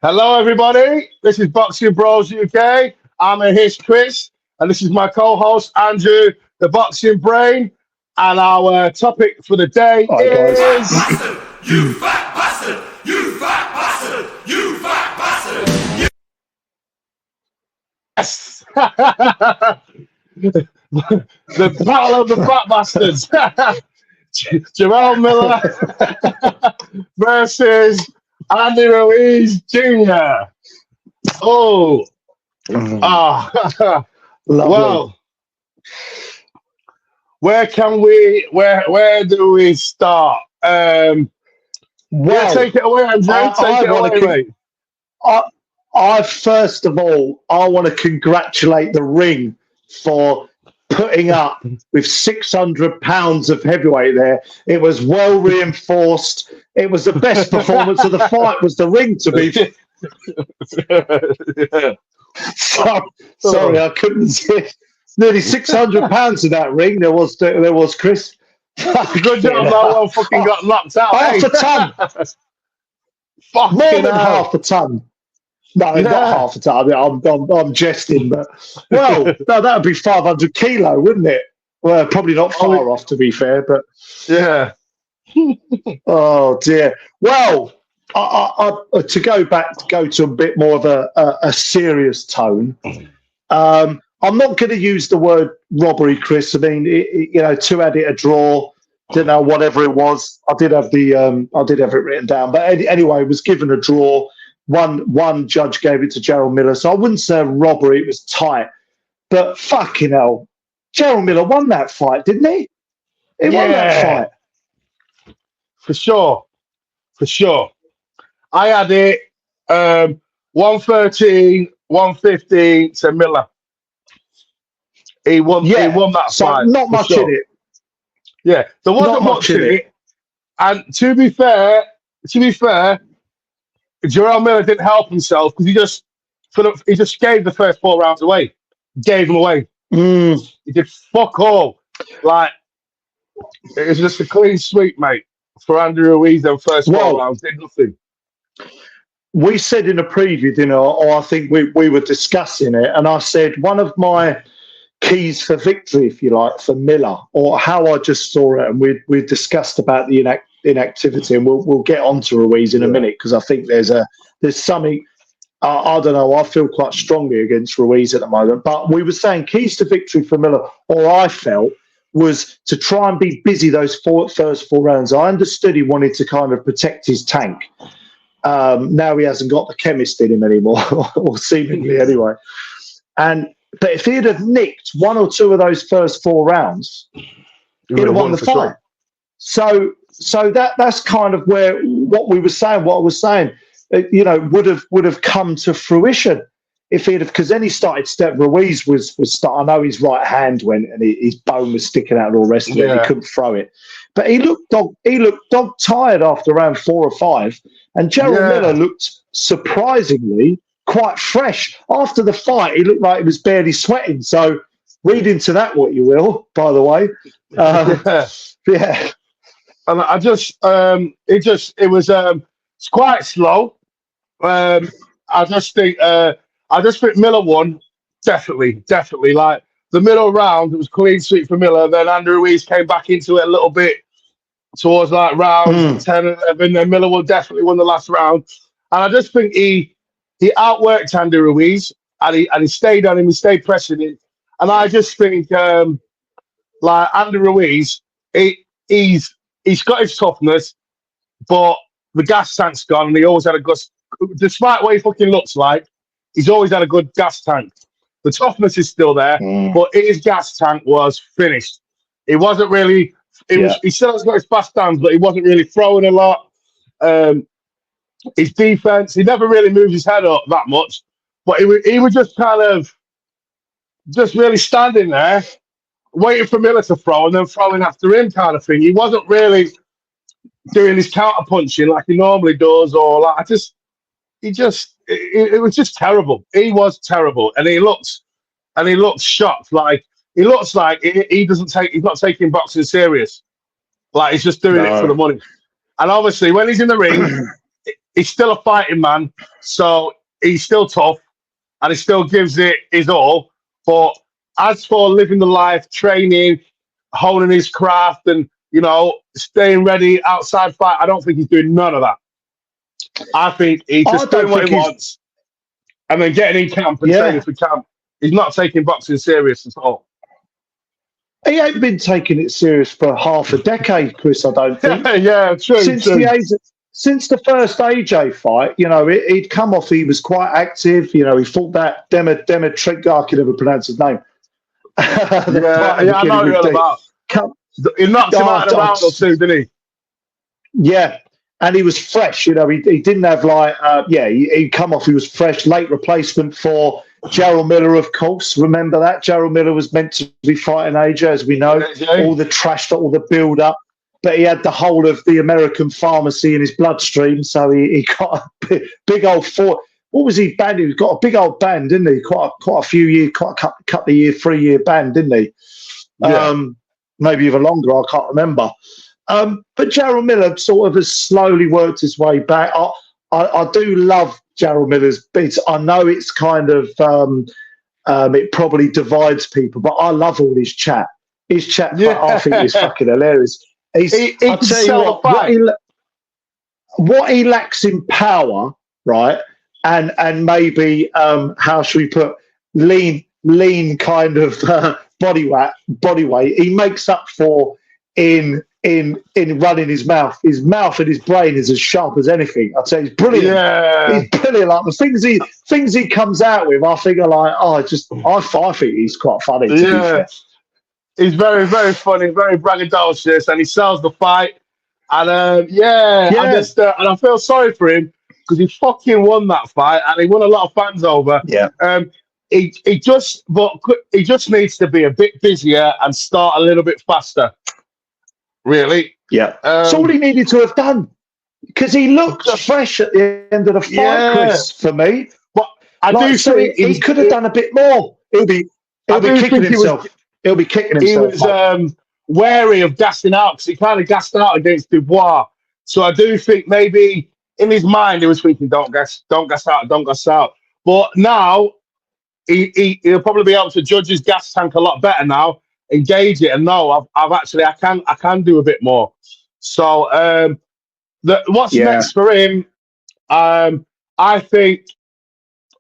Hello, everybody. This is Boxing Bros UK. I'm a host, Chris, and this is my co-host Andrew, the Boxing Brain. And our topic for the day Hi guys. is Bastard! You fat bastard! You fat bastard! You fat bastard! yes, the battle of the fat bastards. Jarrell Miller versus Andy Ruiz Jr. Oh, ah, Lovely. well. Where do we start? Yeah, Well, take it away, Andrew. Take it away, mate. I first of all, I want to congratulate the ring for putting up with 600 pounds of heavyweight there. It was well reinforced. It was the best performance of the fight, was the ring, to be sorry, I couldn't say. Nearly 600 pounds in that ring. There was Chris. Good job, that one fucking got knocked out. Half a ton. Fucking More than hell. half a ton. No, Yeah. not half a ton. I'm jesting, but well, no, that would be 500 kilo, wouldn't it? Well, probably not far off, to be fair, but Yeah. oh dear. Well, I to go to a bit more of a serious tone. I'm not going to use the word robbery, Chris. I mean, two had it a draw. Didn't know whatever it was. I did have it written down, but anyway, it was given a draw. One judge gave it to Jarrell Miller, so I wouldn't say a robbery. It was tight, but fucking hell, Jarrell Miller won that fight, didn't he? He won that fight for sure. I had it 113, 115 to Miller. He won that so fight. Not much sure. in it. Yeah, there wasn't Not much in it. And to be fair, Jarrell Miller didn't help himself because he just gave the first 4 rounds away. Gave them away. He did fuck all. Like, it was just a clean sweep, mate, for Andy Ruiz. Them first 4 rounds did nothing. We said in a preview, didn't I? Or I think we were discussing it, and I said one of my keys for victory, if you like, for Miller, or how I just saw it, and we discussed about the inactivity, and we'll get on to Ruiz in a minute, because I think there's something, I don't know, I feel quite strongly against Ruiz at the moment, but we were saying keys to victory for Miller, or I felt, was to try and be busy those first 4 rounds. I understood he wanted to kind of protect his tank. Now he hasn't got the chemist in him anymore, or seemingly anyway. But if he'd have nicked 1 or 2 of those first 4 rounds, he'd have won the fight. Sure. So that's kind of what I was saying, would have come to fruition if he'd have, because then he started Ruiz was I know his right hand went and his bone was sticking out and all the rest of it. He couldn't throw it, but he looked dog tired after round 4 or 5, and Jarrell Miller looked surprisingly quite fresh after the fight. He looked like he was barely sweating. So read into that what you will, by the way. Yeah. And it was quite slow. I just think Miller won. Definitely. Like the middle round, it was clean sweep for Miller. Then Andy Ruiz came back into it a little bit towards like round 10 and 11. Then Miller definitely won the last round. And I just think he outworked Andy Ruiz, and he stayed on him. He stayed pressing it. And I just think like Andy Ruiz, he's got his toughness, but the gas tank's gone, and he always had a good. Despite what he fucking looks like, he's always had a good gas tank. The toughness is still there, but his gas tank was finished. He wasn't really. He still has got his fast hands, but he wasn't really throwing a lot. His defense, he never really moved his head up that much, but he was just kind of just really standing there, waiting for Miller to throw and then throwing after him, kind of thing. He wasn't really doing his counter punching like he normally does, or like it was just terrible. He was terrible, and he looked shocked. Like he looks like he's not taking boxing serious. Like he's just doing it for the money. And obviously, when he's in the ring, he's still a fighting man, so he's still tough and he still gives it his all. But as for living the life, training, honing his craft, and staying ready outside fight, I don't think he's doing none of that. I think he's I just don't doing what think he he's. wants and then getting in camp and Yeah, training for camp. He's not taking boxing serious at all. he ain't been taking it serious for half a decade, Chris. I don't think. Yeah, true, Since true. since the first AJ fight, he'd come off. He was quite active. He fought that Demetric. I can never pronounce his name. Yeah, I know you're all about. He knocked him out in a round or two, didn't he? Yeah, and he was fresh. He didn't have he'd come off. He was fresh. Late replacement for Jarrell Miller, of course. Remember that Jarrell Miller was meant to be fighting AJ, as we know. Yeah. All the trash, all the build up. But he had the whole of the American pharmacy in his bloodstream, so he got a big old What was he banned? He got a big old ban, didn't he? Quite a few years, quite a couple of year, 3-year ban, didn't he? Yeah. Maybe even longer. I can't remember. But Jarrell Miller sort of has slowly worked his way back. I do love Jarrell Miller's bits. I know it's kind of it probably divides people, but I love all his chat. His chat, I think, is fucking hilarious. I'll tell you what he lacks in power, right? And maybe how should we put lean kind of body weight. He makes up for in running his mouth. His mouth and his brain is as sharp as anything. I'd say he's brilliant. Yeah. He's brilliant. Like the things he comes out with, I think are like, I think he's quite funny. Yeah. He's very, very funny, very braggadocious, and he sells the fight. And and I feel sorry for him because he fucking won that fight and he won a lot of fans over. Yeah. He just needs to be a bit busier and start a little bit faster. Really. Yeah. That's all he needed to have done because he looked fresh at the end of the fight, Chris. For me, but I do think he could have done a bit more. He'll be kicking himself. He'll be kicking himself. He was wary of gassing out because he kind of gassed out against Dubois. So I do think maybe in his mind he was thinking, don't gas out. But now he'll probably be able to judge his gas tank a lot better now, engage it, and know I can do a bit more. So what's next for him? I think.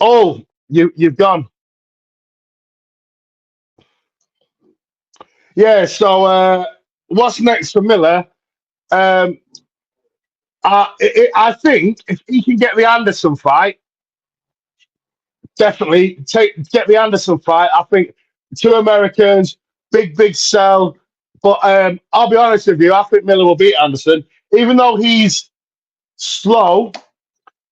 Oh, you've gone. Yeah, so what's next for Miller? I think if he can get the Anderson fight, definitely get the Anderson fight. I think 2 Americans, big sell. But I'll be honest with you, I think Miller will beat Anderson. Even though he's slow,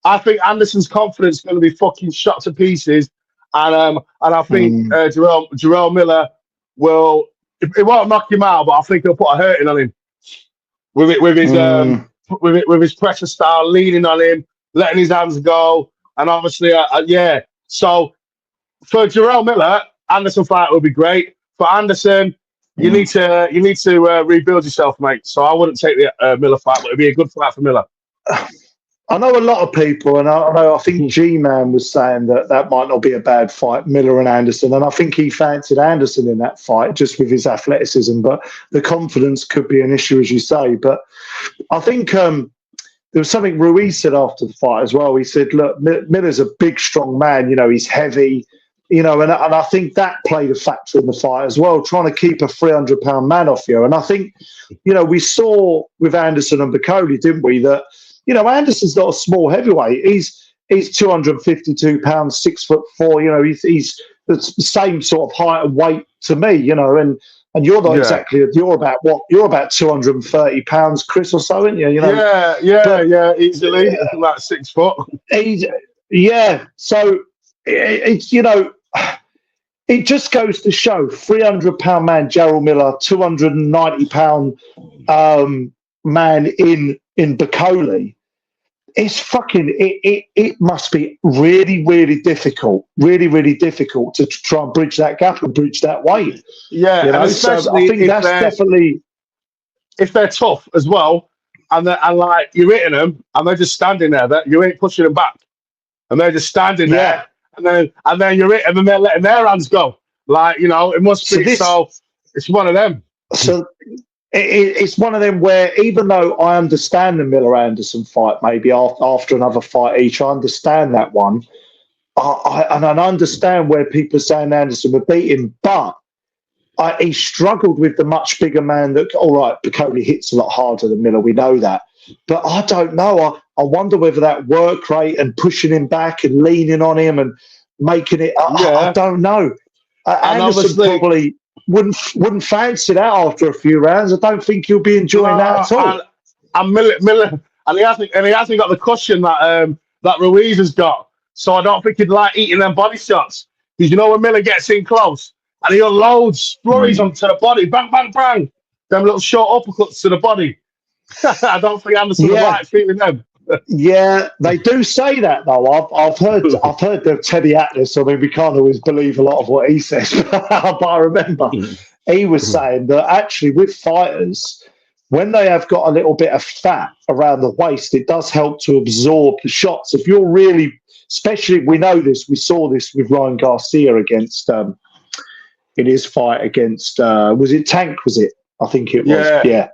I think Anderson's confidence is going to be fucking shot to pieces. And I think Jarrell Miller will. It won't knock him out, but I think he'll put a hurting on him with his pressure style, leaning on him, letting his hands go, and obviously, So for Jarrell Miller, Anderson fight will be great. For Anderson, you need to rebuild yourself, mate. So I wouldn't take the Miller fight, but it'd be a good fight for Miller. I know a lot of people, and I think G-Man was saying that might not be a bad fight, Miller and Anderson, and I think he fancied Anderson in that fight just with his athleticism, but the confidence could be an issue, as you say. But I think there was something Ruiz said after the fight as well. He said, look, Miller's a big, strong man, he's heavy, and I think that played a factor in the fight as well, trying to keep a 300-pound man off you. And I think, we saw with Anderson and Bacoli, didn't we, that Anderson's not a small heavyweight. He's 252 pounds, 6'4". He's the same sort of height and weight to me. And you're not exactly. You're about what? You're about 230 pounds, Chris, or so, aren't you? Yeah, easily about 6 foot. So it's it just goes to show 300-pound man Jarrell Miller, 290-pound man in Bacoli. It's fucking. It must be really, really difficult to try and bridge that gap and bridge that weight. Yeah, and especially so I think that's definitely if they're tough as well. and like you're hitting them, and they're just standing there. That you ain't pushing them back, and they're just standing there, and then you're hitting, and they're letting their hands go. Like it must So be. So it's one of them. so it's one of them where even though I understand the Miller Anderson fight, maybe after another fight each, I understand that one. And I understand where people are saying Anderson would beat him, but he struggled with the much bigger man. That all right, Piccoli hits a lot harder than Miller. We know that, but I don't know. I wonder whether that work rate and pushing him back and leaning on him and making it. I don't know. Anderson probably wouldn't fancy that after a few rounds. I don't think he'll be enjoying that at all. And Miller, and he hasn't got the cushion that Ruiz has got. So I don't think he'd like eating them body shots. Because when Miller gets in close and he unloads flurries onto the body, bang, bang, bang, them little short uppercuts to the body. I don't think Anderson would like feeling them. Yeah, they do say that though. I've heard the Teddy Atlas. I mean, we can't always believe a lot of what he says, but I remember he was saying that actually with fighters, when they have got a little bit of fat around the waist, it does help to absorb the shots. If you're really, especially, we know this, we saw this with Ryan Garcia against in his fight against was it Tank? Was it? I think it was. Yeah.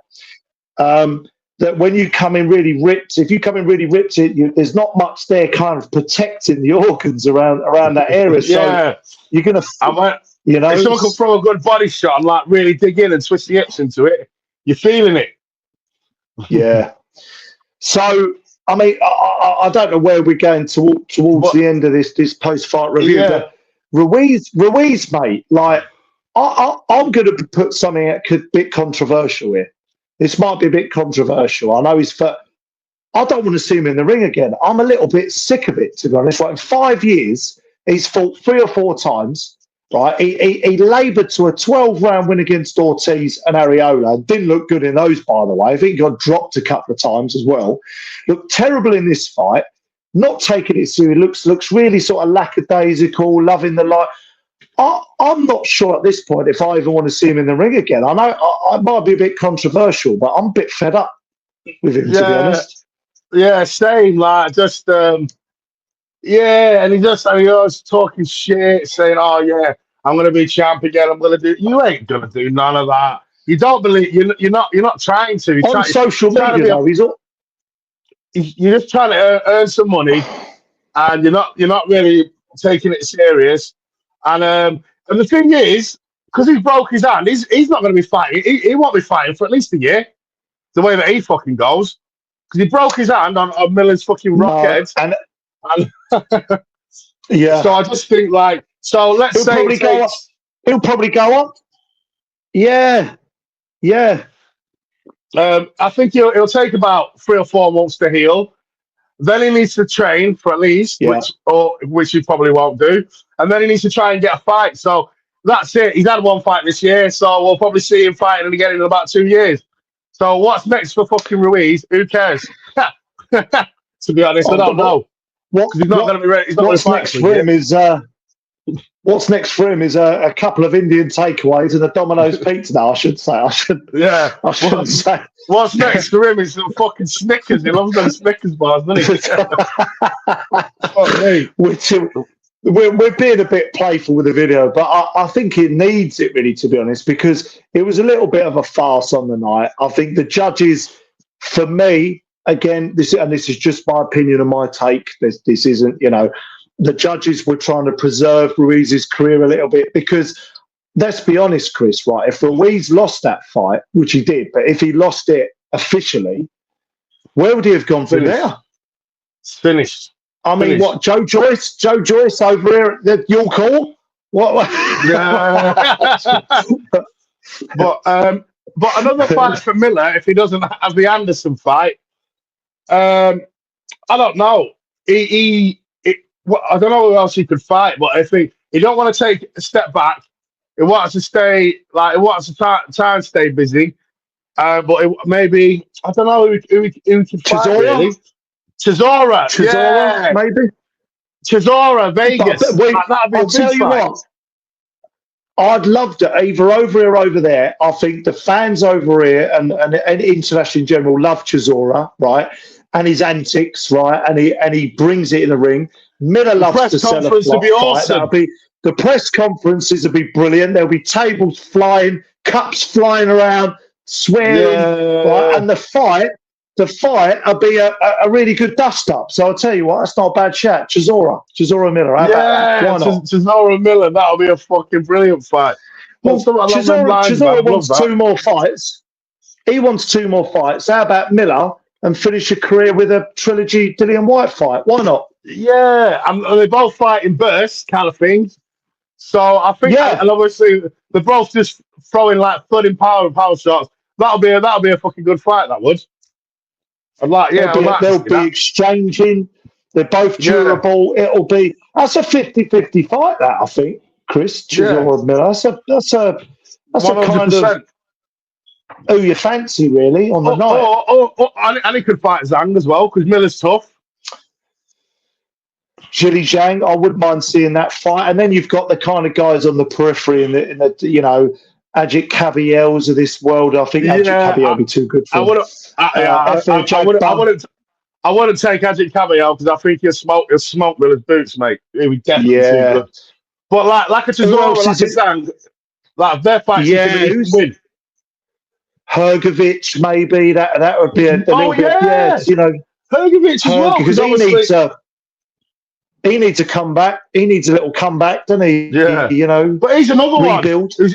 That when you come in really ripped, if you come in really ripped, there's not much there kind of protecting the organs around that area. So you're gonna, if someone can throw a good body shot and like really dig in and twist the hips into it, you're feeling it. Yeah. So I mean, I don't know where we're going towards the end of this post-fight review. Yeah. But Ruiz, mate, like I'm going to put something that could be controversial here. This might be a bit controversial. I know I don't want to see him in the ring again. I'm a little bit sick of it, to be honest. Like in 5 years, he's fought 3 or 4 times. Right, he laboured to a 12-round win against Ortiz and Areola. Didn't look good in those, by the way. I think he got dropped a couple of times as well. Looked terrible in this fight. Not taking it seriously. Looks really sort of lackadaisical, loving the life. I'm not sure at this point if I even want to see him in the ring again. I know I might be a bit controversial, but I'm a bit fed up with him, to be honest. Yeah, same. Like just and he was talking shit, saying, "Oh yeah, I'm gonna be champ again. I'm gonna do." You ain't gonna do none of that. You don't believe you're not trying to. On social media, though, you're just trying to earn some money, and you're not really taking it serious. And the thing is, because he broke his hand, he's not going to be fighting. He won't be fighting for at least a year. The way that he fucking goes, because he broke his hand on Miller's fucking rockhead. Yeah. So I just think he'll probably go up. Yeah. I think he'll take about 3 or 4 months to heal. Then he needs to train for at least, which he probably won't do. And then he needs to try and get a fight. So that's it. He's had 1 fight this year, so we'll probably see him fighting again in about 2 years. So what's next for fucking Ruiz? Who cares? To be honest, I don't know. He's not going to be ready. What's next for him is a couple of Indian takeaways and a Domino's pizza. No, I should say. I shouldn't say. What's next for him is some fucking Snickers. He loves those Snickers bars, doesn't he? We're being a bit playful with the video, but I think it needs it really, to be honest, because it was a little bit of a farce on the night. I think the judges, for me, again, this is just my opinion and my take. This isn't, the judges were trying to preserve Ruiz's career a little bit because, let's be honest, Chris, right? If Ruiz lost that fight, which he did, but if he lost it officially, where would he have gone from there? It's finished. I mean, what, Joe Joyce over here at your call? What? But another fight for Miller, if he doesn't have the Anderson fight, I don't know. I don't know who else he could fight, but if he don't want to take a step back, he wants to stay try and stay busy. But maybe I don't know who he can fight. Really. Chisora, maybe. Chisora, Vegas. I'll tell you what. I'd love to either over here or over there. I think the fans over here and international in general love Chisora, right? And his antics, right? And he brings it in the ring. Miller loves press to sell a conference fight. to be awesome. That'll be the press conferences will be brilliant. There'll be tables flying, cups flying around, swearing, right? And the fight will be a really good dust up. So I'll tell you what, that's not a bad chat. Chisora Miller. How about that? Why not? Chisora Miller, that'll be a fucking brilliant fight. Well, Chisora wants 2 more fights. He wants 2 more fights. How about Miller and finish a career with a trilogy Dillian White fight? Why not? Yeah, and they both fight in bursts, kind of thing. So I think, and obviously they're both just throwing like flooding power and power shots. That'll be a fucking good fight. That would. They'll be exchanging. They're both durable. It'll be that's a 50-50 fight. That I think, Chris Chisora Miller. That's a 100%. Kind of who you fancy really on the night. And he could fight Zhang as well because Miller's tough. Jilly Zhang, I wouldn't mind seeing that fight. And then you've got the kind of guys on the periphery in the you know, Ajit Kabiels of this world. I think Ajit Kabiel would be too good for him. I wouldn't take Ajit Kabiel because I think he'll smoke Miller's boots, mate. He would definitely too good. But like a Chisora, like a Zhang, like their fights win. Hergovich, maybe that would be a little bit. You know, Hergovich as well because he needs a comeback. He needs a little comeback, doesn't he? Yeah. You know, but he's another rebuild. One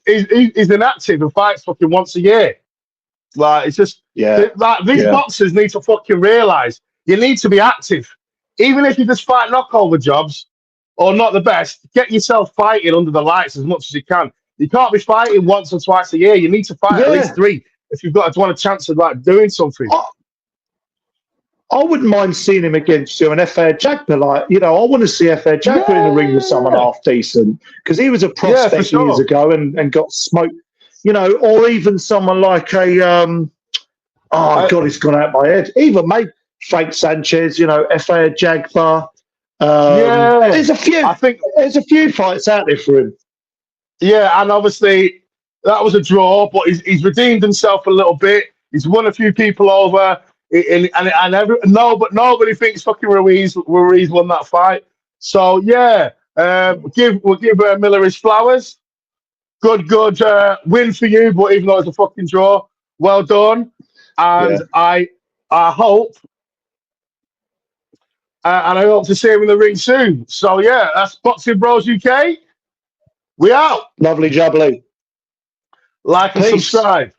he's inactive and fights fucking once a year. Like it's just like these boxers need to fucking realise you need to be active, even if you just fight knockover jobs or not the best. Get yourself fighting under the lights as much as you can. You can't be fighting once or twice a year. You need to fight at least 3 if you've got to want a chance of like doing something. I wouldn't mind seeing him against an F.A. Jagba. Like, you know, I want to see F.A. Jagba in the ring with someone half decent because he was a prospect years ago and got smoked. You know, or even someone like a God, it's gone out my head. Even maybe Fake Sanchez. You know, F.A. Jagba. There's a few. I think there's a few fights out there for him. Yeah, and obviously that was a draw, but he's redeemed himself a little bit. He's won a few people over. Nobody thinks fucking Ruiz won that fight. So we'll give Miller his flowers. Good win for you, but even though it's a fucking draw, well done. And I hope and I hope to see him in the ring soon. So that's Boxing Bros UK. We out. Lovely jubbly. Like and subscribe.